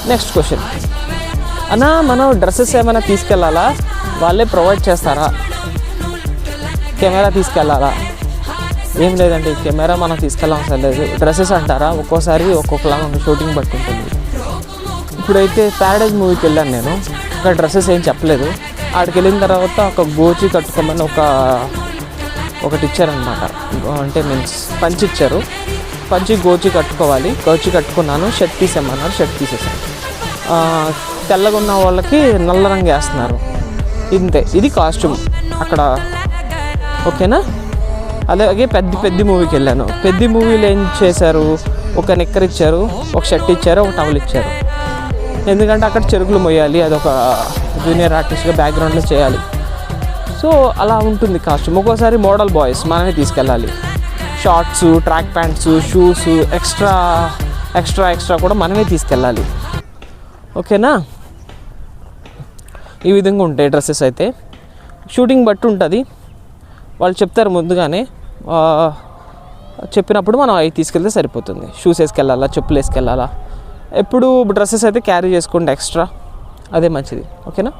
Next question, అన్నా మనం dresses ఏమైనా తీసుకెళ్ళాలా, వాళ్ళే ప్రొవైడ్ చేస్తారా? కెమెరా తీసుకెళ్ళాలా? ఏం లేదండి, కెమెరా మనం తీసుకెళ్ళాల్సిన లేదు. డ్రెస్సెస్ అంటారా, ఒక్కోసారి ఒక్కొక్కలాగా షూటింగ్ పట్టుకుంటుంది. ఇప్పుడైతే ప్యారడైజ్ మూవీకి వెళ్ళాను నేను, ఇంకా డ్రెస్సెస్ ఏం చెప్పలేదు. ఆడికి వెళ్ళిన తర్వాత ఒక గోచి కట్టుకోమని ఒకటి ఇచ్చారనమాట, అంటే మీన్స్ పంచి ఇచ్చారు. పంచి గోచి కట్టుకోవాలి, గోచి కట్టుకున్నాను. షర్ట్ తీసేమన్నారు, షర్ట్ తీసేసాను. తెల్లగా ఉన్న వాళ్ళకి నల్ల రంగు వేస్తున్నారు, ఇంతే. ఇది కాస్ట్యూమ్ అక్కడ, ఓకేనా? అలాగే పెద్ద మూవీకి వెళ్ళాను. పెద్ద మూవీలో ఏం చేశారు, ఒక నిక్కర్ ఇచ్చారు, ఒక షర్ట్ ఇచ్చారు, ఒక టవల్ ఇచ్చారు. ఎందుకంటే అక్కడ చెరుకులు మొయ్యాలి, అదొక జూనియర్ ఆర్టిస్ట్గా బ్యాక్గ్రౌండ్లో చేయాలి. సో అలా ఉంటుంది కాస్ట్యూమ్. ఒక్కోసారి మోడల్ బాయ్స్ మనమే తీసుకెళ్ళాలి. Shorts, track pants, shoes, extra కూడా మనమే తీసుకెళ్ళాలి, ఓకేనా? ఈ విధంగా ఉంటాయి డ్రెస్సెస్. అయితే షూటింగ్ బట్టి ఉంటుంది, వాళ్ళు చెప్తారు ముందుగానే. చెప్పినప్పుడు మనం అవి తీసుకెళ్తే సరిపోతుంది. షూస్ వేసుకెళ్ళాలా, చెప్పులు వేసుకెళ్ళాలా, ఎప్పుడు డ్రెస్సెస్ అయితే క్యారీ చేసుకోండి ఎక్స్ట్రా, అదే మంచిది, ఓకేనా?